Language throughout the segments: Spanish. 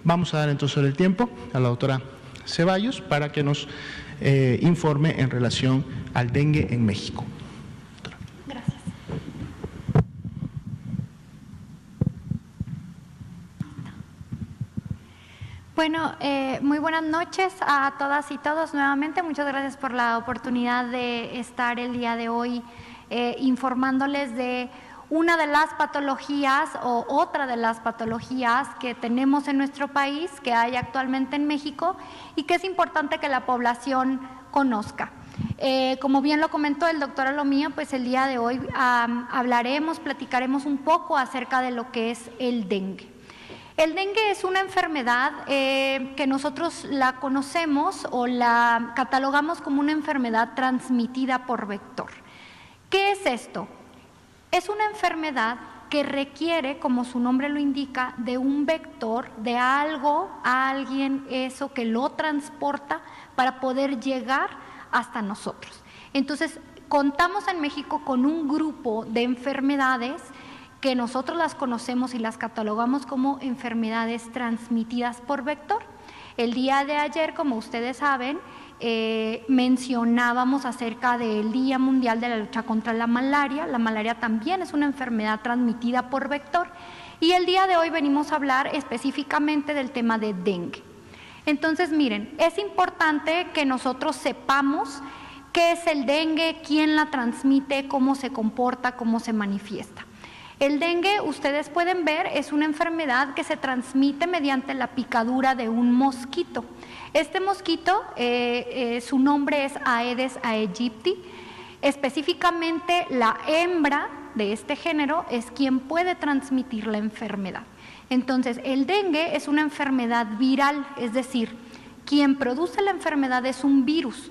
Vamos a dar entonces el tiempo a la doctora Ceballos para que nos informe en relación al dengue en México. Gracias. Bueno, muy buenas noches a todas y todos nuevamente. Muchas gracias por la oportunidad de estar el día de hoy informándoles de una de las patologías o otra de las patologías que tenemos en nuestro país, que hay actualmente en México y que es importante que la población conozca. Como bien lo comentó el doctor Alomía, pues el día de hoy platicaremos un poco acerca de lo que es el dengue. El dengue es una enfermedad que nosotros la conocemos o la catalogamos como una enfermedad transmitida por vector. ¿Qué es esto? Es una enfermedad que requiere, como su nombre lo indica, de un vector, de algo, a alguien, eso que lo transporta para poder llegar hasta nosotros. Entonces, contamos en México con un grupo de enfermedades que nosotros las conocemos y las catalogamos como enfermedades transmitidas por vector. El día de ayer, como ustedes saben, mencionábamos acerca del Día Mundial de la Lucha contra la Malaria. La malaria también es una enfermedad transmitida por vector y el día de hoy venimos a hablar específicamente del tema de dengue. Entonces, miren, es importante que nosotros sepamos qué es el dengue, quién la transmite, cómo se comporta, cómo se manifiesta. El dengue, ustedes pueden ver, es una enfermedad que se transmite mediante la picadura de un mosquito. Este mosquito, su nombre es Aedes aegypti. Específicamente, la hembra de este género es quien puede transmitir la enfermedad. Entonces, el dengue es una enfermedad viral, es decir, quien produce la enfermedad es un virus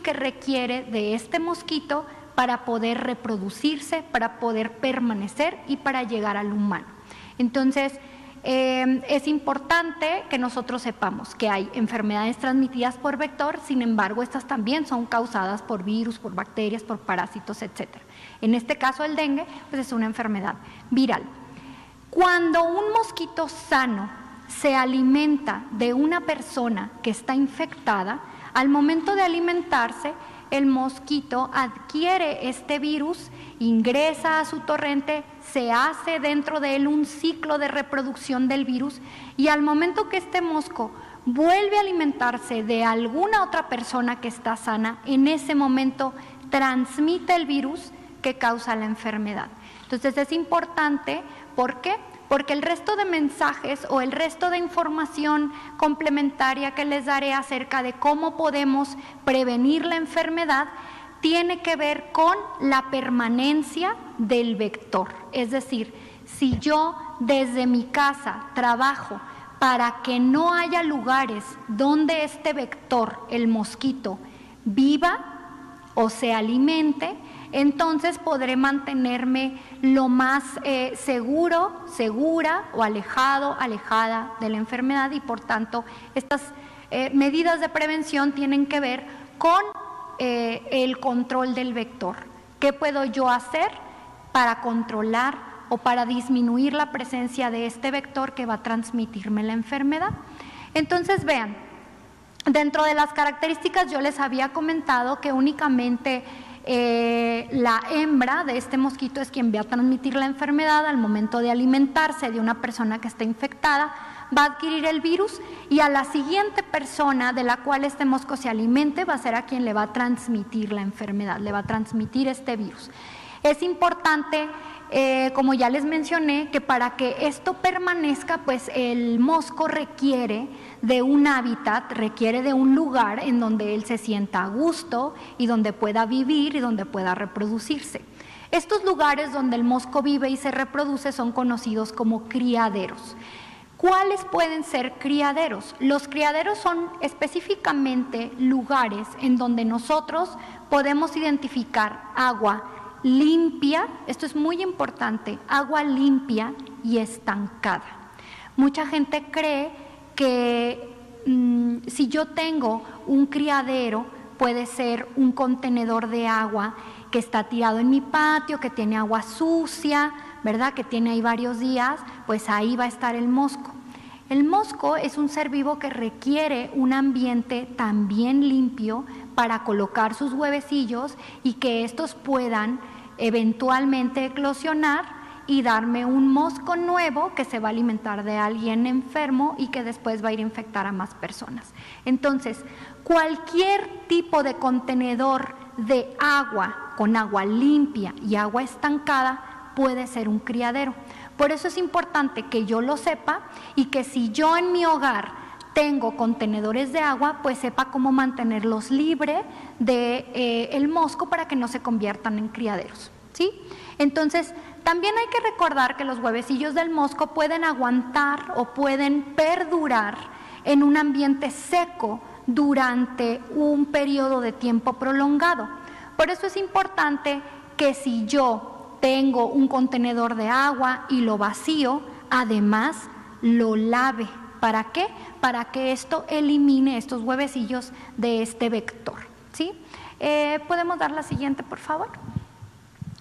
que requiere de este mosquito para poder reproducirse, para poder permanecer y para llegar al humano. Entonces, es importante que nosotros sepamos que hay enfermedades transmitidas por vector, sin embargo, estas también son causadas por virus, por bacterias, por parásitos, etc. En este caso, el dengue pues es una enfermedad viral. Cuando un mosquito sano se alimenta de una persona que está infectada, al momento de alimentarse, el mosquito adquiere este virus, ingresa a su torrente, se hace dentro de él un ciclo de reproducción del virus y al momento que este mosco vuelve a alimentarse de alguna otra persona que está sana, en ese momento transmite el virus que causa la enfermedad. Entonces es importante, ¿por qué? Porque el resto de mensajes o el resto de información complementaria que les daré acerca de cómo podemos prevenir la enfermedad tiene que ver con la permanencia del vector. Es decir, si yo desde mi casa trabajo para que no haya lugares donde este vector, el mosquito, viva o se alimente, entonces podré mantenerme lo más segura o alejada de la enfermedad y por tanto estas medidas de prevención tienen que ver con el control del vector. ¿Qué puedo yo hacer para controlar o para disminuir la presencia de este vector que va a transmitirme la enfermedad? Entonces vean, dentro de las características yo les había comentado que únicamente la hembra de este mosquito es quien va a transmitir la enfermedad al momento de alimentarse de una persona que está infectada, va a adquirir el virus y a la siguiente persona de la cual este mosco se alimente va a ser a quien le va a transmitir la enfermedad, le va a transmitir este virus. Es importante, como ya les mencioné, que para que esto permanezca, pues el mosco requiere de un hábitat, requiere de un lugar en donde él se sienta a gusto y donde pueda vivir y donde pueda reproducirse. Estos lugares donde el mosco vive y se reproduce son conocidos como criaderos. ¿Cuáles pueden ser criaderos? Los criaderos son específicamente lugares en donde nosotros podemos identificar agua limpia, esto es muy importante, agua limpia y estancada. Mucha gente cree que si yo tengo un criadero, puede ser un contenedor de agua que está tirado en mi patio, que tiene agua sucia, ¿verdad? Que tiene ahí varios días, pues ahí va a estar el mosco. El mosco es un ser vivo que requiere un ambiente también limpio para colocar sus huevecillos y que estos puedan eventualmente eclosionar y darme un mosco nuevo que se va a alimentar de alguien enfermo y que después va a ir a infectar a más personas. Entonces, cualquier tipo de contenedor de agua, con agua limpia y agua estancada, puede ser un criadero. Por eso es importante que yo lo sepa y que si yo en mi hogar tengo contenedores de agua, pues sepa cómo mantenerlos libres de el mosco para que no se conviertan en criaderos, ¿sí? Entonces, también hay que recordar que los huevecillos del mosco pueden aguantar o pueden perdurar en un ambiente seco durante un periodo de tiempo prolongado. Por eso es importante que si yo tengo un contenedor de agua y lo vacío, además lo lave. ¿Para qué? Para que esto elimine estos huevecillos de este vector, ¿sí? ¿Podemos dar la siguiente, por favor?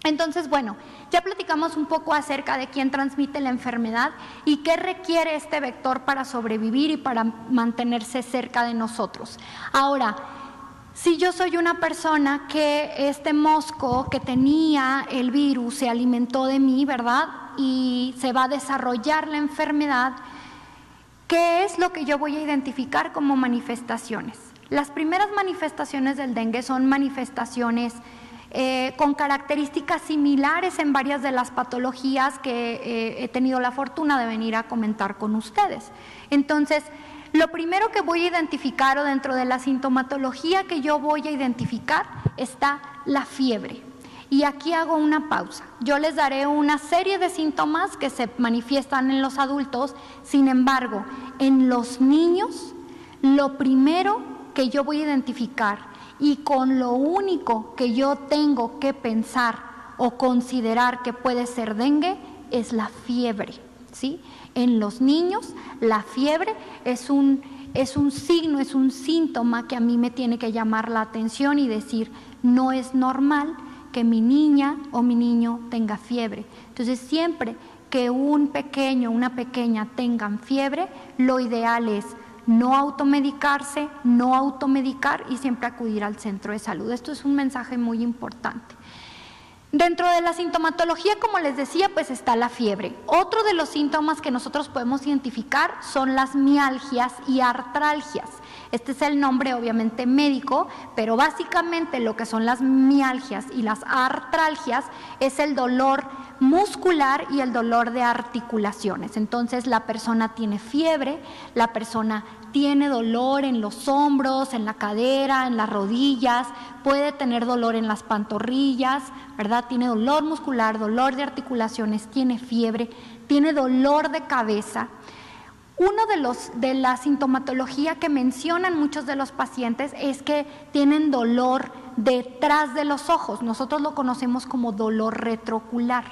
Entonces, bueno, ya platicamos un poco acerca de quién transmite la enfermedad y qué requiere este vector para sobrevivir y para mantenerse cerca de nosotros. Ahora, si yo soy una persona que este mosco que tenía el virus se alimentó de mí, ¿verdad? Y se va a desarrollar la enfermedad, ¿qué es lo que yo voy a identificar como manifestaciones? Las primeras manifestaciones del dengue son manifestaciones con características similares en varias de las patologías que he tenido la fortuna de venir a comentar con ustedes. Entonces, lo primero que voy a identificar o dentro de la sintomatología que yo voy a identificar está la fiebre. Y aquí hago una pausa. Yo les daré una serie de síntomas que se manifiestan en los adultos, sin embargo, en los niños, lo primero que yo voy a identificar y con lo único que yo tengo que pensar o considerar que puede ser dengue es la fiebre, ¿sí? En los niños, la fiebre es un signo, es un síntoma que a mí me tiene que llamar la atención y decir, no es normal que mi niña o mi niño tenga fiebre. Entonces, siempre que un pequeño, una pequeña tengan fiebre, lo ideal es no automedicarse, no automedicar y siempre acudir al centro de salud. Esto es un mensaje muy importante. Dentro de la sintomatología, como les decía, pues está la fiebre. Otro de los síntomas que nosotros podemos identificar son las mialgias y artralgias. Este es el nombre obviamente médico, pero básicamente lo que son las mialgias y las artralgias es el dolor muscular y el dolor de articulaciones. Entonces la persona tiene fiebre, la persona tiene dolor en los hombros, en la cadera, en las rodillas, puede tener dolor en las pantorrillas, ¿verdad? Tiene dolor muscular, dolor de articulaciones, tiene fiebre, tiene dolor de cabeza. Uno de la sintomatología que mencionan muchos de los pacientes es que tienen dolor detrás de los ojos. Nosotros lo conocemos como dolor retroocular,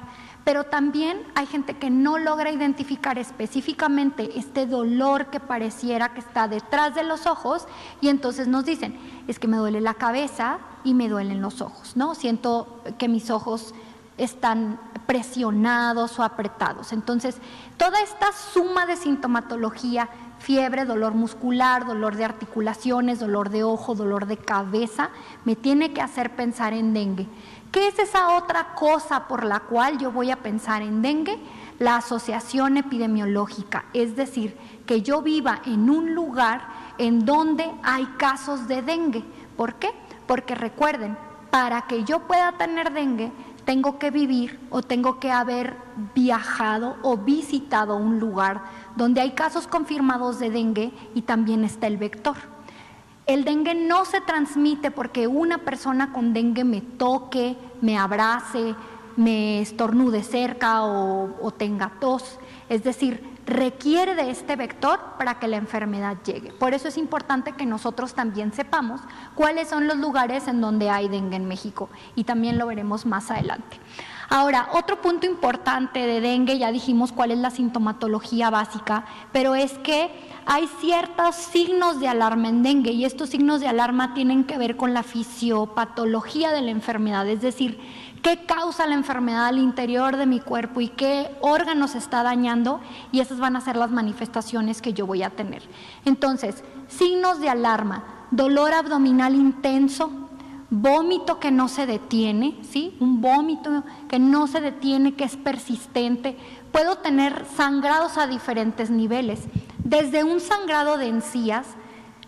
pero también hay gente que no logra identificar específicamente este dolor que pareciera que está detrás de los ojos y entonces nos dicen, es que me duele la cabeza y me duelen los ojos, ¿no? Siento que mis ojos están presionados o apretados. Entonces, toda esta suma de sintomatología, fiebre, dolor muscular, dolor de articulaciones, dolor de ojo, dolor de cabeza, me tiene que hacer pensar en dengue. ¿Qué es esa otra cosa por la cual yo voy a pensar en dengue? La asociación epidemiológica, es decir, que yo viva en un lugar en donde hay casos de dengue. ¿Por qué? Porque recuerden, para que yo pueda tener dengue, tengo que vivir o tengo que haber viajado o visitado un lugar donde hay casos confirmados de dengue y también está el vector. El dengue no se transmite porque una persona con dengue me toque, me abrace, me estornude cerca o tenga tos. Es decir, requiere de este vector para que la enfermedad llegue. Por eso es importante que nosotros también sepamos cuáles son los lugares en donde hay dengue en México y también lo veremos más adelante. Ahora, otro punto importante de dengue, ya dijimos cuál es la sintomatología básica, pero es que hay ciertos signos de alarma en dengue y estos signos de alarma tienen que ver con la fisiopatología de la enfermedad, es decir, qué causa la enfermedad al interior de mi cuerpo y qué órganos está dañando, y esas van a ser las manifestaciones que yo voy a tener. Entonces, signos de alarma: dolor abdominal intenso, vómito que no se detiene, ¿sí? Un vómito que no se detiene, que es persistente. Puedo tener sangrados a diferentes niveles. Desde un sangrado de encías,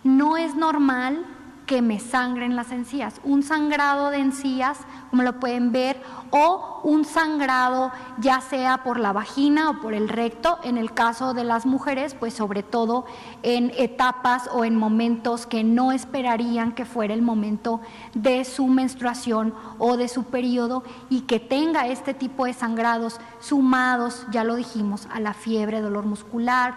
no es normal que me sangren las encías. Un sangrado de encías, como lo pueden ver, o un sangrado ya sea por la vagina o por el recto, en el caso de las mujeres, pues sobre todo en etapas o en momentos que no esperarían que fuera el momento de su menstruación o de su periodo, y que tenga este tipo de sangrados sumados, ya lo dijimos, a la fiebre, dolor muscular,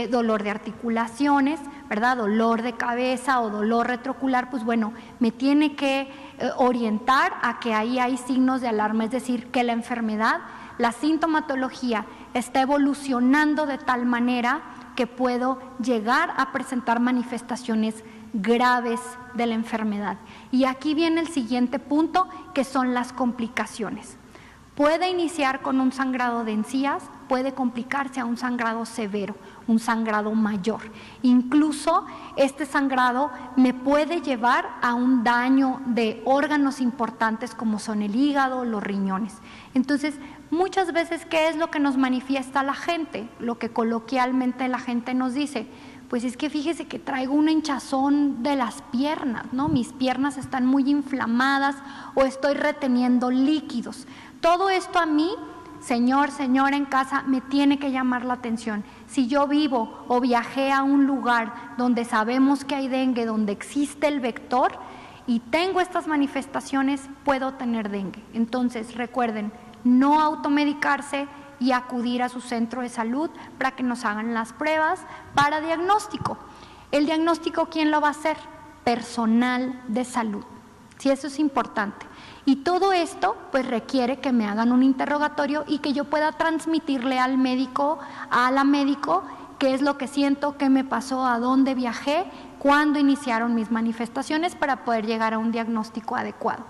dolor de articulaciones, ¿verdad? Dolor de cabeza o dolor retroocular, pues bueno, me tiene que orientar a que ahí hay signos de alarma, es decir, que la enfermedad, la sintomatología está evolucionando de tal manera que puedo llegar a presentar manifestaciones graves de la enfermedad. Y aquí viene el siguiente punto, que son las complicaciones. Puede iniciar con un sangrado de encías, puede complicarse a un sangrado severo, un sangrado mayor. Incluso este sangrado me puede llevar a un daño de órganos importantes como son el hígado, los riñones. Entonces, muchas veces, ¿qué es lo que nos manifiesta la gente? Lo que coloquialmente la gente nos dice: pues es que fíjese que traigo una hinchazón de las piernas, ¿no? Mis piernas están muy inflamadas o estoy reteniendo líquidos. Todo esto a mí, señor, señora en casa, me tiene que llamar la atención. Si yo vivo o viajé a un lugar donde sabemos que hay dengue, donde existe el vector y tengo estas manifestaciones, puedo tener dengue. Entonces, recuerden, no automedicarse y acudir a su centro de salud para que nos hagan las pruebas para diagnóstico. El diagnóstico, ¿quién lo va a hacer? Personal de salud. Sí, eso es importante. Y todo esto pues requiere que me hagan un interrogatorio y que yo pueda transmitirle al médico, a la médico, qué es lo que siento, qué me pasó, a dónde viajé, cuándo iniciaron mis manifestaciones, para poder llegar a un diagnóstico adecuado.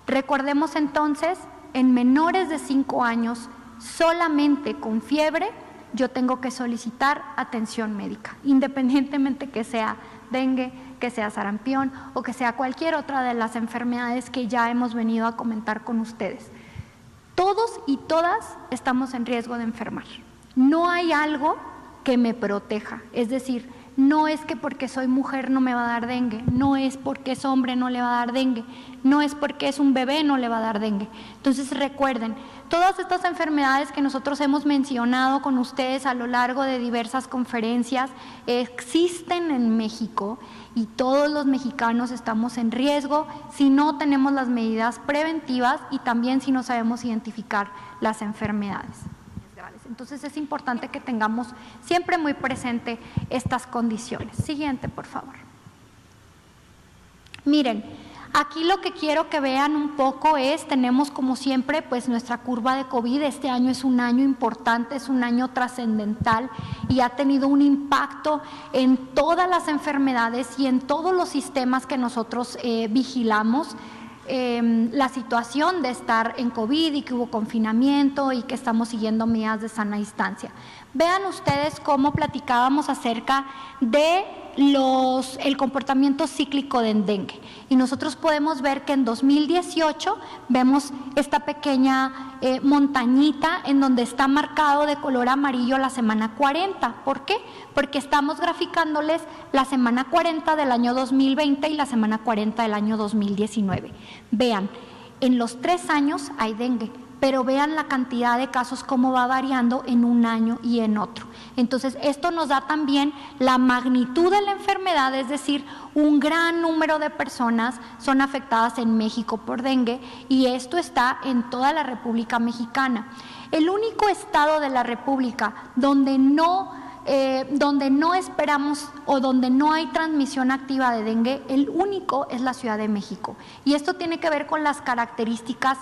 Recordemos entonces, en menores de 5 años, solamente con fiebre, yo tengo que solicitar atención médica, independientemente que sea dengue, que sea sarampión o que sea cualquier otra de las enfermedades que ya hemos venido a comentar con ustedes. Todos y todas estamos en riesgo de enfermar. No hay algo que me proteja, es decir, no es que porque soy mujer no me va a dar dengue, no es porque es hombre no le va a dar dengue, no es porque es un bebé no le va a dar dengue. Entonces recuerden, todas estas enfermedades que nosotros hemos mencionado con ustedes a lo largo de diversas conferencias existen en México, y todos los mexicanos estamos en riesgo si no tenemos las medidas preventivas y también si no sabemos identificar las enfermedades. Entonces es importante que tengamos siempre muy presente estas condiciones. Siguiente, por favor. Miren, aquí lo que quiero que vean un poco es, tenemos como siempre pues nuestra curva de COVID. Este año es un año importante, es un año trascendental y ha tenido un impacto en todas las enfermedades y en todos los sistemas que nosotros vigilamos. La situación de estar en COVID y que hubo confinamiento y que estamos siguiendo medidas de sana distancia. Vean ustedes cómo platicábamos acerca de el comportamiento cíclico de dengue, y nosotros podemos ver que en 2018 vemos esta pequeña montañita en donde está marcado de color amarillo la semana 40. ¿Por qué? Porque estamos graficándoles la semana 40 del año 2020 y la semana 40 del año 2019. Vean, en los 3 años hay dengue, pero vean la cantidad de casos cómo va variando en un año y en otro. Entonces, esto nos da también la magnitud de la enfermedad, es decir, un gran número de personas son afectadas en México por dengue, y esto está en toda la República Mexicana. El único estado de la República donde no donde no esperamos o donde no hay transmisión activa de dengue, el único es la Ciudad de México. Y esto tiene que ver con las características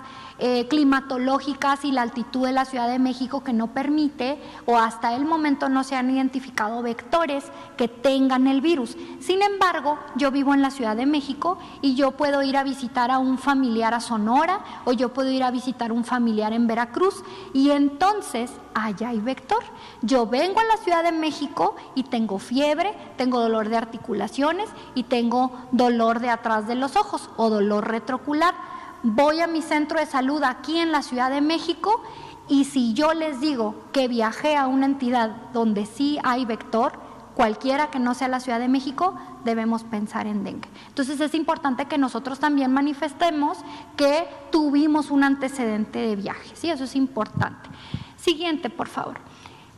climatológicas y la altitud de la Ciudad de México, que no permite, o hasta el momento no se han identificado vectores que tengan el virus. Sin embargo, yo vivo en la Ciudad de México y yo puedo ir a visitar a un familiar a Sonora, o yo puedo ir a visitar a un familiar en Veracruz, y entonces allá hay vector. Yo vengo a la Ciudad de México y tengo fiebre, tengo dolor de articulaciones y tengo dolor de atrás de los ojos o dolor retroocular. Voy a mi centro de salud aquí en la Ciudad de México, y si yo les digo que viajé a una entidad donde sí hay vector, cualquiera que no sea la Ciudad de México, debemos pensar en dengue. Entonces es importante que nosotros también manifestemos que tuvimos un antecedente de viaje, ¿sí? Eso es importante. Siguiente, por favor.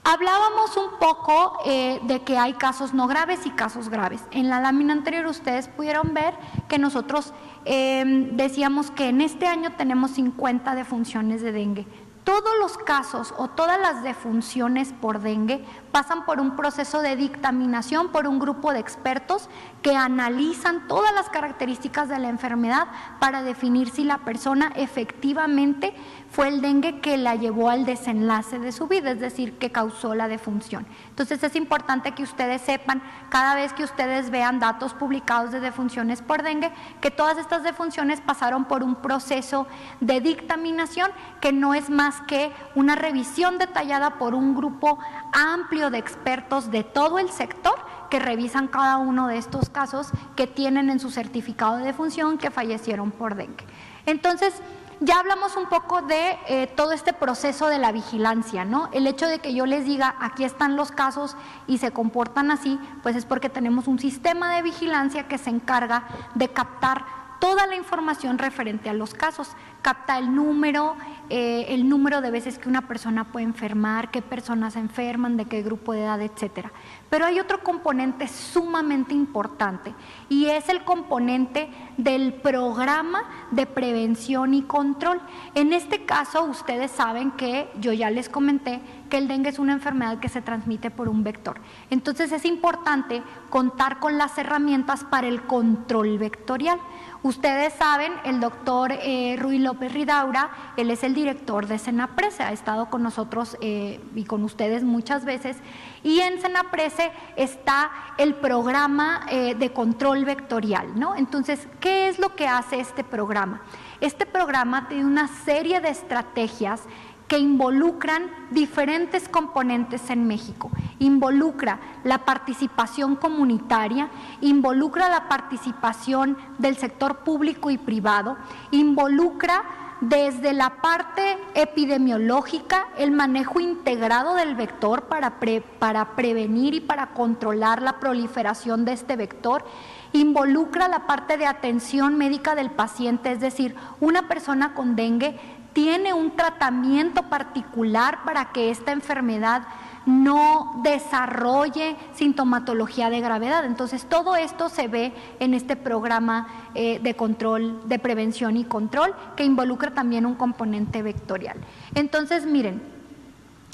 Hablábamos un poco de que hay casos no graves y casos graves. En la lámina anterior ustedes pudieron ver que nosotros decíamos que en este año tenemos 50 defunciones de dengue. Todos los casos o todas las defunciones por dengue pasan por un proceso de dictaminación por un grupo de expertos que analizan todas las características de la enfermedad para definir si la persona efectivamente fue el dengue que la llevó al desenlace de su vida, es decir, que causó la defunción. Entonces es importante que ustedes sepan, cada vez que ustedes vean datos publicados de defunciones por dengue, que todas estas defunciones pasaron por un proceso de dictaminación que no es más que una revisión detallada por un grupo amplio de expertos de todo el sector que revisan cada uno de estos casos que tienen en su certificado de defunción que fallecieron por dengue. Entonces, ya hablamos un poco de todo este proceso de la vigilancia, ¿no? El hecho de que yo les diga, aquí están los casos y se comportan así, pues es porque tenemos un sistema de vigilancia que se encarga de captar toda la información referente a los casos. Capta el número de veces que una persona puede enfermar, qué personas enferman, de qué grupo de edad, etcétera. Pero hay otro componente sumamente importante, y es el componente del programa de prevención y control. En este caso, ustedes saben que yo ya les comenté que el dengue es una enfermedad que se transmite por un vector. Entonces es importante contar con las herramientas para el control vectorial. Ustedes saben, el doctor Ruy López Ridaura, él es el director de Senaprece, ha estado con nosotros y con ustedes muchas veces, y en Senaprece está el programa de control vectorial, ¿no? Entonces, ¿qué es lo que hace este programa? Este programa tiene una serie de estrategias que involucran diferentes componentes en México. Involucra la participación comunitaria, involucra la participación del sector público y privado, involucra desde la parte epidemiológica el manejo integrado del vector para prevenir y para controlar la proliferación de este vector, involucra la parte de atención médica del paciente, es decir, una persona con dengue tiene un tratamiento particular para que esta enfermedad no desarrolle sintomatología de gravedad. Entonces, todo esto se ve en este programa de control, de prevención y control, que involucra también un componente vectorial. Entonces, miren,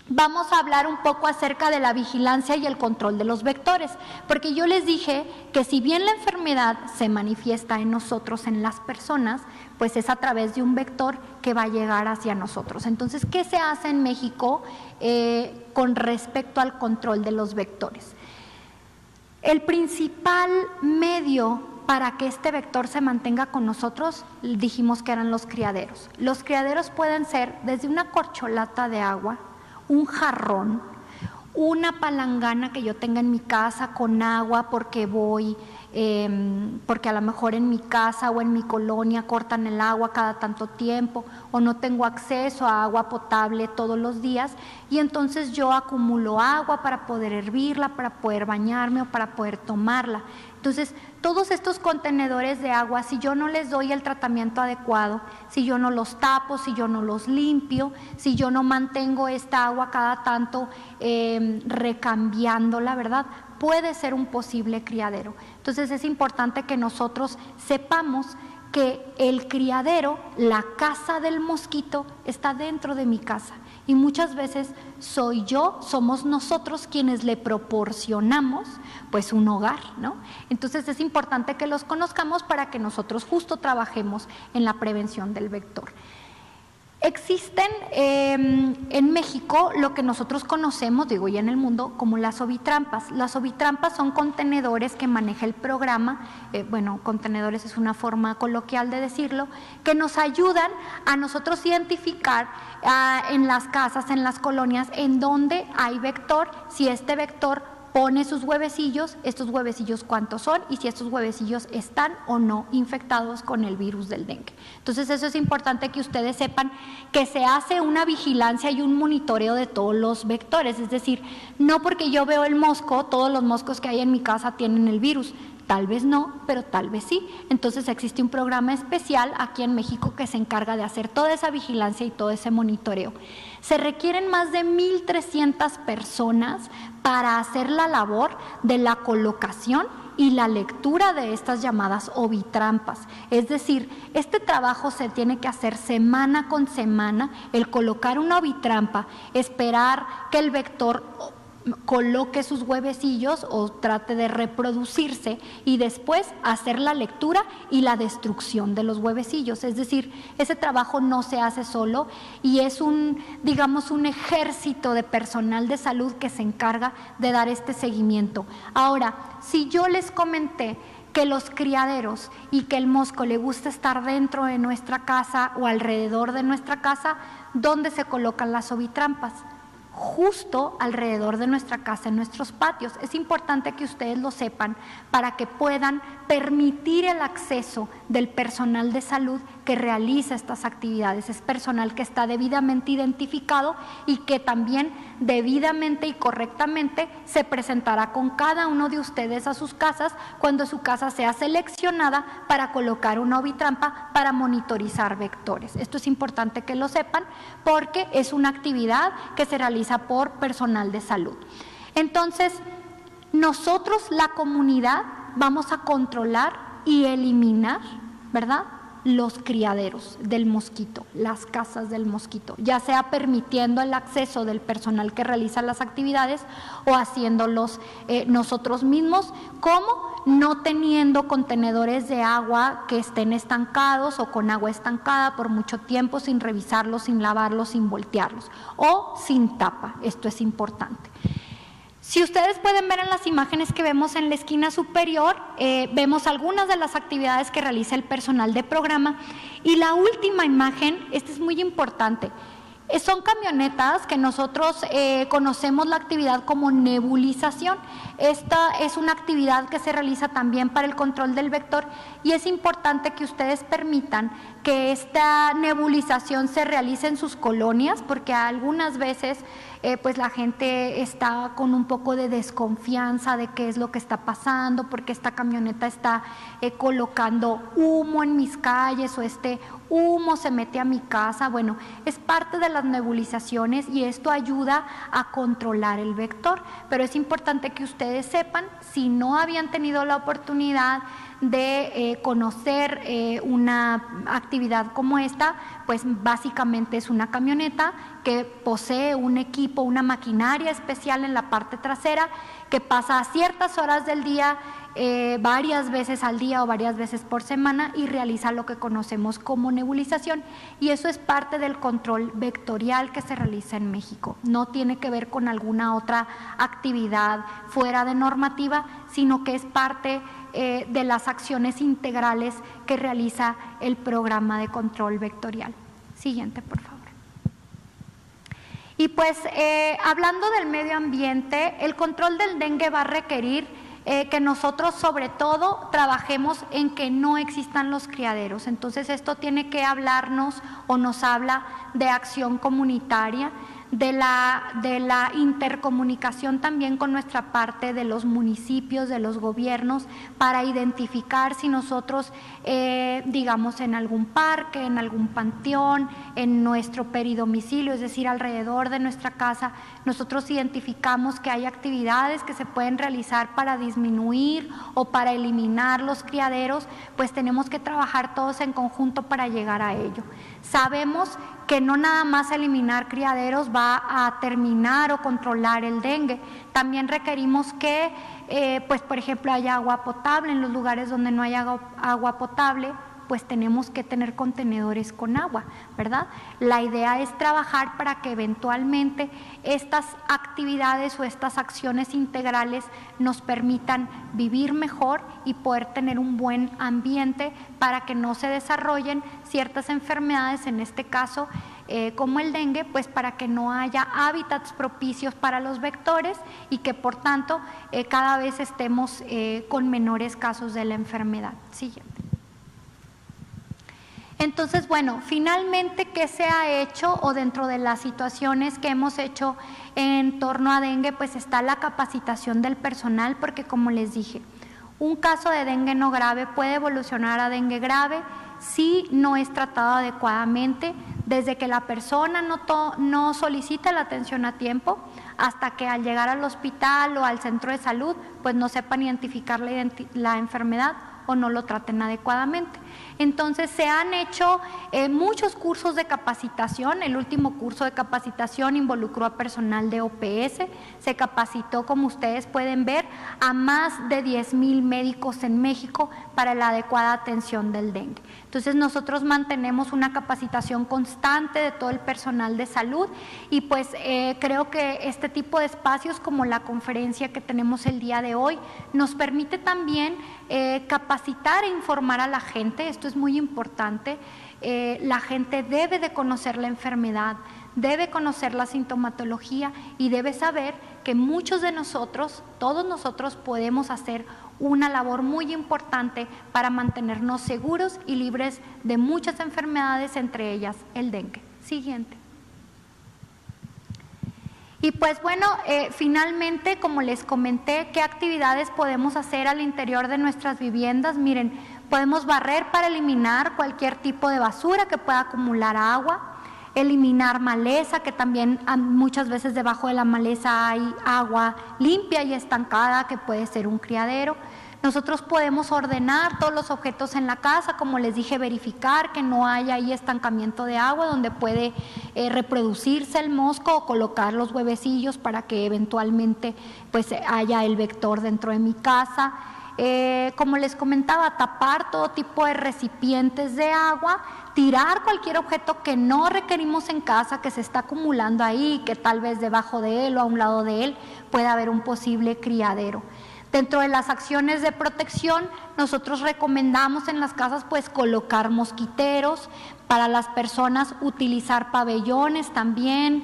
vamos a hablar un poco acerca de la vigilancia y el control de los vectores, porque yo les dije que si bien la enfermedad se manifiesta en nosotros, en las personas, pues es a través de un vector que va a llegar hacia nosotros. Entonces, ¿qué se hace en México con respecto al control de los vectores? El principal medio para que este vector se mantenga con nosotros, dijimos que eran los criaderos. Los criaderos pueden ser desde una corcholata de agua, un jarrón, una palangana que yo tenga en mi casa con agua porque porque a lo mejor en mi casa o en mi colonia cortan el agua cada tanto tiempo, o no tengo acceso a agua potable todos los días, y entonces yo acumulo agua para poder hervirla, para poder bañarme o para poder tomarla. Entonces, todos estos contenedores de agua, si yo no les doy el tratamiento adecuado, si yo no los tapo, si yo no los limpio, si yo no mantengo esta agua cada tanto recambiándola, ¿verdad?, puede ser un posible criadero. Entonces es importante que nosotros sepamos que el criadero, la casa del mosquito, está dentro de mi casa, y muchas veces somos nosotros quienes le proporcionamos pues un hogar, ¿no? Entonces es importante que los conozcamos para que nosotros justo trabajemos en la prevención del vector. Existen en México lo que nosotros conocemos, y en el mundo, como las ovitrampas. Las ovitrampas son contenedores que maneja el programa, contenedores es una forma coloquial de decirlo, que nos ayudan a nosotros identificar en las casas, en las colonias, en donde hay vector, si este vector pone sus huevecillos, estos huevecillos cuántos son y si estos huevecillos están o no infectados con el virus del dengue. Entonces eso es importante que ustedes sepan que se hace una vigilancia y un monitoreo de todos los vectores, es decir, no porque yo veo el mosco, todos los moscos que hay en mi casa tienen el virus. Tal vez no, pero tal vez sí. Entonces existe un programa especial aquí en México que se encarga de hacer toda esa vigilancia y todo ese monitoreo. Se requieren más de 1,300 personas para hacer la labor de la colocación y la lectura de estas llamadas ovitrampas. Es decir, este trabajo se tiene que hacer semana con semana, el colocar una ovitrampa, esperar que el vector coloque sus huevecillos o trate de reproducirse y después hacer la lectura y la destrucción de los huevecillos. Es decir, ese trabajo no se hace solo y es un ejército de personal de salud que se encarga de dar este seguimiento. Ahora, si yo les comenté que los criaderos y que el mosco le gusta estar dentro de nuestra casa o alrededor de nuestra casa, ¿dónde se colocan las ovitrampas? Justo alrededor de nuestra casa, en nuestros patios. Es importante que ustedes lo sepan para que puedan permitir el acceso del personal de salud que realiza estas actividades. Es personal que está debidamente identificado y que también debidamente y correctamente se presentará con cada uno de ustedes a sus casas cuando su casa sea seleccionada para colocar una ovitrampa para monitorizar vectores. Esto es importante que lo sepan porque es una actividad que se realiza por personal de salud. Entonces, nosotros, la comunidad, vamos a controlar y eliminar, ¿verdad?, los criaderos del mosquito, las casas del mosquito, ya sea permitiendo el acceso del personal que realiza las actividades o haciéndolos nosotros mismos, como no teniendo contenedores de agua que estén estancados o con agua estancada por mucho tiempo sin revisarlos, sin lavarlos, sin voltearlos o sin tapa. Esto es importante. Si ustedes pueden ver en las imágenes que vemos en la esquina superior, vemos algunas de las actividades que realiza el personal de programa. Y la última imagen, esta es muy importante, son camionetas que nosotros conocemos la actividad como nebulización. Esta es una actividad que se realiza también para el control del vector y es importante que ustedes permitan que esta nebulización se realice en sus colonias porque algunas veces pues la gente está con un poco de desconfianza de qué es lo que está pasando, porque esta camioneta está colocando humo en mis calles o este humo se mete a mi casa. Bueno, es parte de las nebulizaciones y esto ayuda a controlar el vector, pero es importante que ustedes sepan, si no habían tenido la oportunidad de conocer una actividad como esta, pues básicamente es una camioneta que posee un equipo, una maquinaria especial en la parte trasera que pasa a ciertas horas del día, varias veces al día o varias veces por semana y realiza lo que conocemos como nebulización y eso es parte del control vectorial que se realiza en México. No tiene que ver con alguna otra actividad fuera de normativa, sino que es parte de las acciones integrales que realiza el programa de control vectorial. Siguiente, por favor. Y pues hablando del medio ambiente, el control del dengue va a requerir que nosotros sobre todo trabajemos en que no existan los criaderos. Entonces esto tiene que hablarnos o nos habla de acción comunitaria, de la intercomunicación también con nuestra parte de los municipios, de los gobiernos, para identificar si nosotros, digamos, en algún parque, en algún panteón, en nuestro peridomicilio, es decir, alrededor de nuestra casa, nosotros identificamos que hay actividades que se pueden realizar para disminuir o para eliminar los criaderos, pues tenemos que trabajar todos en conjunto para llegar a ello. Sabemos que no nada más eliminar criaderos va a terminar o controlar el dengue. También requerimos que, pues por ejemplo, haya agua potable. En los lugares donde no haya agua potable, pues tenemos que tener contenedores con agua, ¿verdad? La idea es trabajar para que eventualmente estas actividades o estas acciones integrales nos permitan vivir mejor y poder tener un buen ambiente para que no se desarrollen ciertas enfermedades, en este caso como el dengue, pues para que no haya hábitats propicios para los vectores y que por tanto cada vez estemos con menores casos de la enfermedad. Siguiente. Entonces, bueno, finalmente, ¿qué se ha hecho? O dentro de las situaciones que hemos hecho en torno a dengue, pues está la capacitación del personal, porque como les dije, un caso de dengue no grave puede evolucionar a dengue grave si no es tratado adecuadamente, desde que la persona no solicita la atención a tiempo, hasta que al llegar al hospital o al centro de salud, pues no sepan identificar la enfermedad o no lo traten adecuadamente. Entonces se han hecho muchos cursos de capacitación. El último curso de capacitación involucró a personal de OPS, se capacitó, como ustedes pueden ver, a más de 10,000 médicos en México para la adecuada atención del dengue. Entonces nosotros mantenemos una capacitación constante de todo el personal de salud y pues creo que este tipo de espacios como la conferencia que tenemos el día de hoy nos permite también capacitar e informar a la gente. Esto es muy importante. La gente debe de conocer la enfermedad, debe conocer la sintomatología y debe saber que muchos de nosotros, todos nosotros podemos hacer una labor muy importante para mantenernos seguros y libres de muchas enfermedades, entre ellas el dengue. Siguiente. Y pues bueno, finalmente, como les comenté, ¿qué actividades podemos hacer al interior de nuestras viviendas? Miren, podemos barrer para eliminar cualquier tipo de basura que pueda acumular agua, eliminar maleza, que también muchas veces debajo de la maleza hay agua limpia y estancada que puede ser un criadero. Nosotros podemos ordenar todos los objetos en la casa, como les dije, verificar que no haya ahí estancamiento de agua donde puede reproducirse el mosco o colocar los huevecillos para que eventualmente pues haya el vector dentro de mi casa. Como les comentaba, tapar todo tipo de recipientes de agua, tirar cualquier objeto que no requerimos en casa, que se está acumulando ahí, que tal vez debajo de él o a un lado de él pueda haber un posible criadero. Dentro de las acciones de protección, nosotros recomendamos en las casas pues colocar mosquiteros, para las personas utilizar pabellones también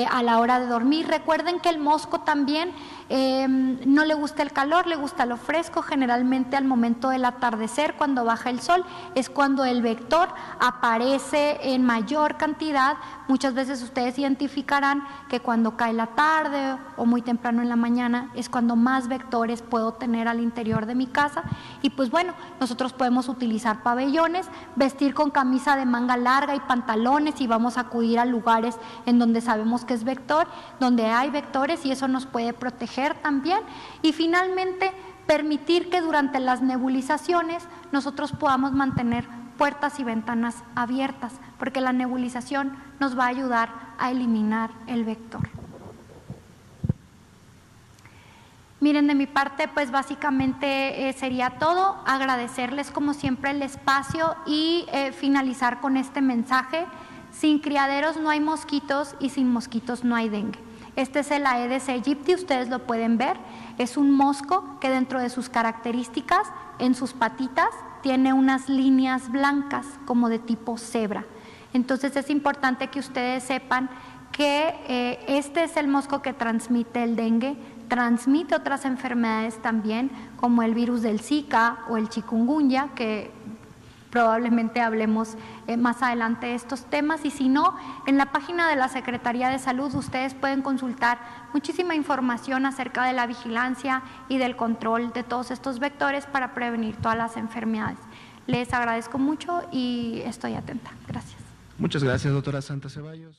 a la hora de dormir. Recuerden que el mosco también no le gusta el calor, le gusta lo fresco. Generalmente al momento del atardecer, cuando baja el sol, es cuando el vector aparece en mayor cantidad. Muchas veces ustedes identificarán que cuando cae la tarde o muy temprano en la mañana es cuando más vectores puedo tener al interior de mi casa. Y pues bueno, nosotros podemos utilizar pabellones, vestir con camisa de manga larga y pantalones y vamos a acudir a lugares en donde sabemos que es vector, donde hay vectores, y eso nos puede proteger también. Y finalmente, permitir que durante las nebulizaciones nosotros podamos mantener puertas y ventanas abiertas, porque la nebulización nos va a ayudar a eliminar el vector. Miren, de mi parte, pues básicamente sería todo. Agradecerles como siempre el espacio y finalizar con este mensaje: sin criaderos no hay mosquitos y sin mosquitos no hay dengue. Este es el Aedes aegypti, ustedes lo pueden ver. Es un mosco que dentro de sus características, en sus patitas, tiene unas líneas blancas como de tipo cebra. Entonces es importante que ustedes sepan que este es el mosco que transmite el dengue. Transmite otras enfermedades también, como el virus del Zika o el chikungunya, que probablemente hablemos más adelante de estos temas. Y si no, en la página de la Secretaría de Salud ustedes pueden consultar muchísima información acerca de la vigilancia y del control de todos estos vectores para prevenir todas las enfermedades. Les agradezco mucho y estoy atenta. Gracias. Muchas gracias, doctora Santa Ceballos.